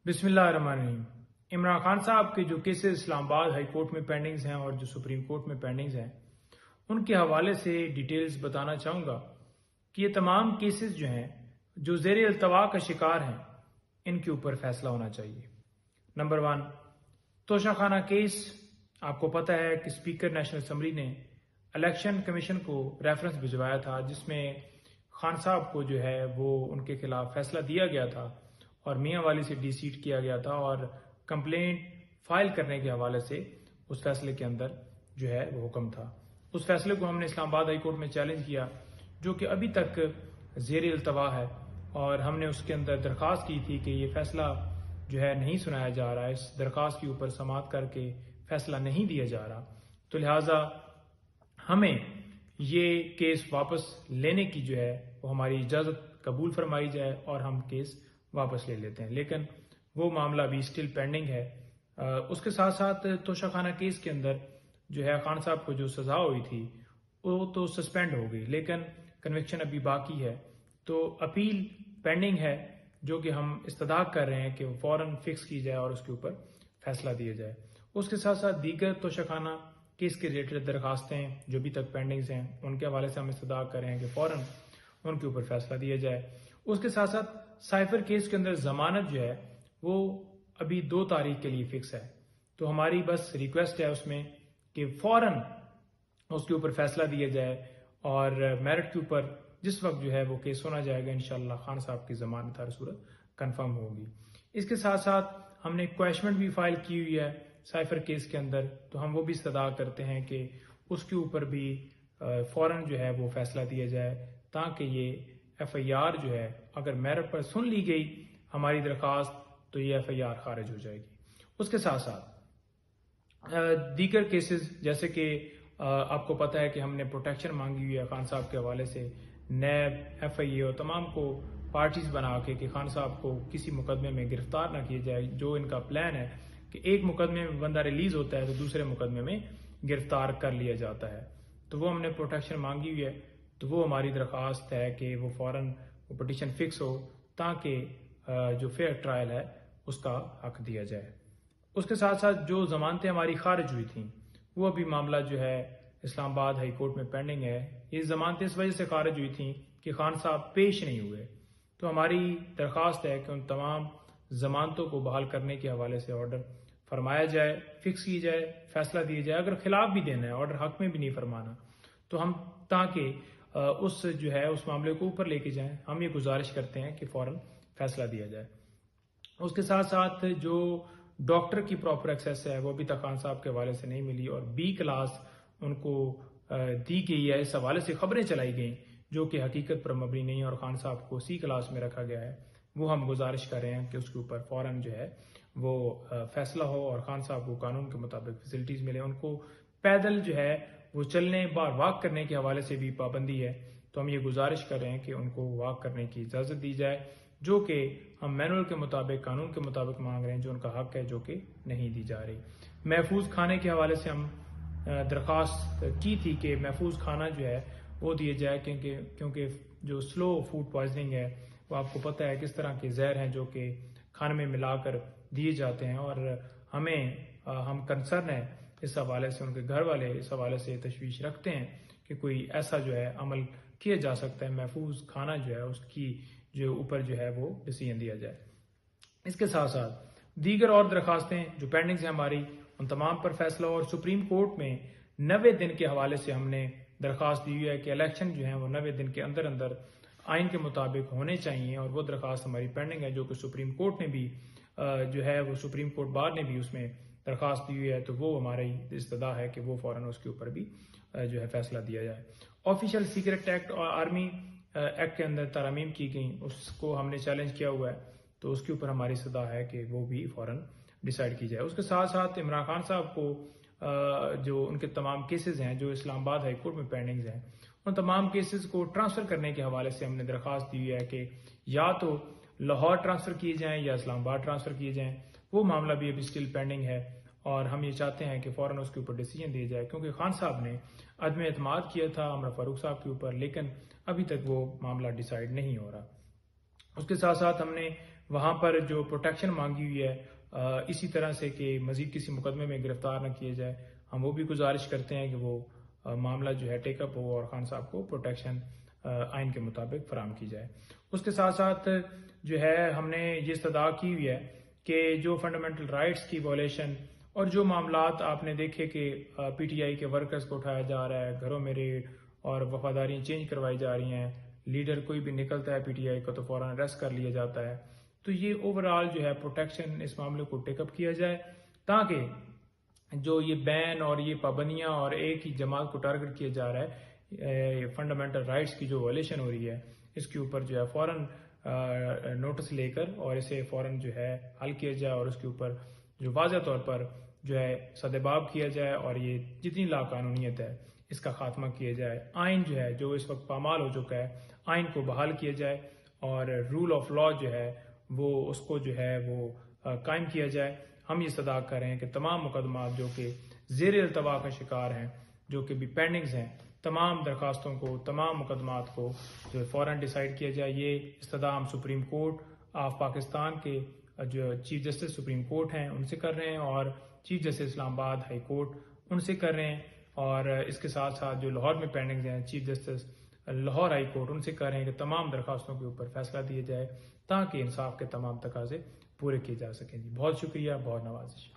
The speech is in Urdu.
بسم اللہ الرحمن الرحیم۔ عمران خان صاحب کے جو کیسز اسلام آباد ہائی کورٹ میں پینڈنگز ہیں اور جو سپریم کورٹ میں پینڈنگز ہیں ان کے حوالے سے ڈیٹیلز بتانا چاہوں گا کہ یہ تمام کیسز جو ہیں جو زیر التوا کا شکار ہیں ان کے اوپر فیصلہ ہونا چاہیے۔ نمبر 1، توشہ خانہ کیس۔ آپ کو پتہ ہے کہ اسپیکر نیشنل اسمبلی نے الیکشن کمیشن کو ریفرنس بھجوایا تھا جس میں خان صاحب کو جو ہے وہ ان کے خلاف فیصلہ دیا گیا تھا اور میاں والی سے ڈی سیٹ کیا گیا تھا، اور کمپلینٹ فائل کرنے کے حوالے سے اس فیصلے کے اندر جو ہے وہ حکم تھا۔ اس فیصلے کو ہم نے اسلام آباد ہائی کورٹ میں چیلنج کیا جو کہ ابھی تک زیر التوا ہے، اور ہم نے اس کے اندر درخواست کی تھی کہ یہ فیصلہ جو ہے نہیں سنایا جا رہا ہے، اس درخواست کے اوپر سماعت کر کے فیصلہ نہیں دیا جا رہا، تو لہٰذا ہمیں یہ کیس واپس لینے کی جو ہے وہ ہماری اجازت قبول فرمائی جائے اور ہم کیس واپس لے لیتے ہیں، لیکن وہ معاملہ بھی اسٹل پینڈنگ ہے۔ اس کے ساتھ ساتھ توشہ خانہ کیس کے اندر جو ہے خان صاحب کو جو سزا ہوئی تھی وہ تو سسپینڈ ہو گئی، لیکن کنوکشن ابھی باقی ہے، تو اپیل پینڈنگ ہے جو کہ ہم استدعا کر رہے ہیں کہ وہ فوراً فکس کی جائے اور اس کے اوپر فیصلہ دیا جائے۔ اس کے ساتھ ساتھ دیگر توشہ خانہ کیس کے ریلیٹڈ درخواستیں جو ابھی تک پینڈنگز ہیں ان کے حوالے سے ہم استدعا کر رہے ہیں کہ فوراً ان کے اوپر فیصلہ دیا جائے۔ اس کے ساتھ ساتھ سائفر کیس کے اندر ضمانت جو ہے وہ ابھی 2 تاریخ کے لیے فکس ہے، تو ہماری بس ریکویسٹ ہے اس میں کہ فوراً اس کے اوپر فیصلہ دیا جائے، اور میرٹ کے اوپر جس وقت جو ہے وہ کیس ہونا جائے گا انشاءاللہ خان صاحب کی ضمانت ہر صورت کنفرم ہوگی۔ اس کے ساتھ ساتھ ہم نے کویشمنٹ بھی فائل کی ہوئی ہے سائفر کیس کے اندر، تو ہم وہ بھی استدعا کرتے ہیں کہ اس کے اوپر بھی فوراً جو ہے وہ فیصلہ دیا جائے تاکہ یہ ایف آئی آر جو ہے اگر میرٹ پر سن لی گئی ہماری درخواست تو یہ ایف آئی آر خارج ہو جائے گی۔ اس کے ساتھ ساتھ دیگر کیسز جیسے کہ آپ کو پتہ ہے کہ ہم نے پروٹیکشن مانگی ہوئی ہے خان صاحب کے حوالے سے، نیب، ایف آئی اے اور تمام کو پارٹیز بنا کے کہ خان صاحب کو کسی مقدمے میں گرفتار نہ کیا جائے۔ جو ان کا پلان ہے کہ ایک مقدمے میں بندہ ریلیز ہوتا ہے تو دوسرے مقدمے میں گرفتار کر لیا جاتا ہے، تو وہ ہم نے پروٹیکشن مانگی ہوئی ہے، تو وہ ہماری درخواست ہے کہ وہ فوراً وہ پٹیشن فکس ہو تاکہ جو فیئر ٹرائل ہے اس کا حق دیا جائے۔ اس کے ساتھ ساتھ جو ضمانتیں ہماری خارج ہوئی تھیں وہ ابھی معاملہ جو ہے اسلام آباد ہائی کورٹ میں پینڈنگ ہے۔ یہ ضمانتیں اس وجہ سے خارج ہوئی تھیں کہ خان صاحب پیش نہیں ہوئے، تو ہماری درخواست ہے کہ ان تمام ضمانتوں کو بحال کرنے کے حوالے سے آرڈر فرمایا جائے، فکس کی جائے، فیصلہ دیا جائے۔ اگر خلاف بھی دینا ہے، آرڈر حق میں بھی نہیں فرمانا، تو ہم تاکہ اس جو ہے اس معاملے کو اوپر لے کے جائیں، ہم یہ گزارش کرتے ہیں کہ فوراً فیصلہ دیا جائے۔ اس کے ساتھ ساتھ جو ڈاکٹر کی پراپر ایکسیس ہے وہ ابھی تک خان صاحب کے حوالے سے نہیں ملی، اور بی کلاس ان کو دی گئی ہے، اس حوالے سے خبریں چلائی گئیں جو کہ حقیقت پر مبنی نہیں، اور خان صاحب کو سی کلاس میں رکھا گیا ہے۔ وہ ہم گزارش کر رہے ہیں کہ اس کے اوپر فوراً جو ہے وہ فیصلہ ہو اور خان صاحب کو قانون کے مطابق فیسلٹیز ملے۔ ان کو پیدل جو ہے وہ چلنے واک کرنے کے حوالے سے بھی پابندی ہے، تو ہم یہ گزارش کر رہے ہیں کہ ان کو واک کرنے کی اجازت دی جائے، جو کہ ہم مینول کے مطابق قانون کے مطابق مانگ رہے ہیں، جو ان کا حق ہے جو کہ نہیں دی جا رہی۔ محفوظ کھانے کے حوالے سے ہم درخواست کی تھی کہ محفوظ کھانا جو ہے وہ دیا جائے، کیونکہ جو سلو فوڈ پوائزننگ ہے وہ آپ کو پتہ ہے کس طرح کے زہر ہیں جو کہ کھانے میں ملا کر دیے جاتے ہیں، اور ہم کنسرن ہیں اس حوالے سے، ان کے گھر والے اس حوالے سے تشویش رکھتے ہیں کہ کوئی ایسا جو ہے عمل کیا جا سکتا ہے، محفوظ کھانا جو ہے اس کی جو اوپر جو ہے وہ ڈیسیژن دیا جائے۔ اس کے ساتھ ساتھ دیگر اور درخواستیں جو پینڈنگز ہیں ہماری ان تمام پر فیصلہ، اور سپریم کورٹ میں 90 دن کے حوالے سے ہم نے درخواست دی ہوئی ہے کہ الیکشن جو ہیں وہ 90 دن کے اندر اندر آئین کے مطابق ہونے چاہیے، اور وہ درخواست ہماری پینڈنگ ہے جو کہ سپریم کورٹ نے بھی جو ہے وہ سپریم کورٹ بار نے بھی اس میں درخواست دی ہوئی ہے، تو وہ ہماری استدعا ہے کہ وہ فوراً اس کے اوپر بھی جو ہے فیصلہ دیا جائے۔ آفیشیل سیکرٹ ایکٹ اور آرمی ایکٹ کے اندر ترامیم کی گئیں، اس کو ہم نے چیلنج کیا ہوا ہے، تو اس کے اوپر ہماری استدعا ہے کہ وہ بھی فوراً ڈیسائیڈ کی جائے۔ اس کے ساتھ ساتھ عمران خان صاحب کو جو ان کے تمام کیسز ہیں جو اسلام آباد ہائی کورٹ میں پینڈنگز ہیں ان تمام کیسز کو ٹرانسفر کرنے کے حوالے سے ہم نے درخواست دی ہوئی ہے کہ یا تو لاہور ٹرانسفر کیے جائیں یا اسلام آباد ٹرانسفر کیے جائیں۔ وہ معاملہ بھی ابھی اسٹل پینڈنگ ہے، اور ہم یہ چاہتے ہیں کہ فوراً اس کے اوپر ڈیسیجن دیا جائے، کیونکہ خان صاحب نے عدم اعتماد کیا تھا عمر فاروق صاحب کے اوپر، لیکن ابھی تک وہ معاملہ ڈیسائیڈ نہیں ہو رہا۔ اس کے ساتھ ساتھ ہم نے وہاں پر جو پروٹیکشن مانگی ہوئی ہے اسی طرح سے کہ مزید کسی مقدمے میں گرفتار نہ کیے جائے، ہم وہ بھی گزارش کرتے ہیں کہ وہ معاملہ جو ہے ٹیک اپ ہو اور خان صاحب کو پروٹیکشن آئین کے مطابق فراہم کی جائے۔ اس کے ساتھ ساتھ جو ہے ہم نے یہ استدعا کی ہوئی ہے کہ جو فنڈامنٹل رائٹس کی وائلیشن اور جو معاملات آپ نے دیکھے کہ پی ٹی آئی کے ورکرز کو اٹھایا جا رہا ہے، گھروں میں ریڈ اور وفاداریاں چینج کروائی جا رہی ہیں، لیڈر کوئی بھی نکلتا ہے پی ٹی آئی کا تو فوراً اریسٹ کر لیا جاتا ہے، تو یہ اوورآل جو ہے پروٹیکشن اس معاملے کو ٹیک اپ کیا جائے تاکہ جو یہ بین اور یہ پابندیاں اور ایک ہی جماعت کو ٹارگٹ کیا جا رہا ہے، فنڈامنٹل رائٹس کی جو وائلیشن ہو رہی ہے، اس کے اوپر جو ہے فوراً نوٹس لے کر اور اسے فوراً جو ہے حل کیا جائے اور اس کے اوپر جو واضح طور پر جو ہے سدباب کیا جائے اور یہ جتنی لا قانونیت ہے اس کا خاتمہ کیا جائے۔ آئین جو ہے جو اس وقت پامال ہو چکا ہے، آئین کو بحال کیا جائے اور رول آف لا جو ہے وہ اس کو جو ہے وہ قائم کیا جائے۔ ہم یہ صدا کر رہے ہیں کہ تمام مقدمات جو کہ زیر التوا کا شکار ہیں، جو کہ بھی پینڈنگز ہیں، تمام درخواستوں کو، تمام مقدمات کو جو فوراً ڈیسائیڈ کیا جائے۔ یہ استدعا ہم سپریم کورٹ آف پاکستان کے جو چیف جسٹس سپریم کورٹ ہیں ان سے کر رہے ہیں اور چیف جسٹس اسلام آباد ہائی کورٹ ان سے کر رہے ہیں، اور اس کے ساتھ ساتھ جو لاہور میں پینڈنگز ہیں chief justice Lahore high court ان سے کر رہے ہیں کہ تمام درخواستوں کے اوپر فیصلہ دیا جائے تاکہ انصاف کے تمام تقاضے پورے کیے جا سکیں۔ جی بہت شکریہ، بہت نوازش۔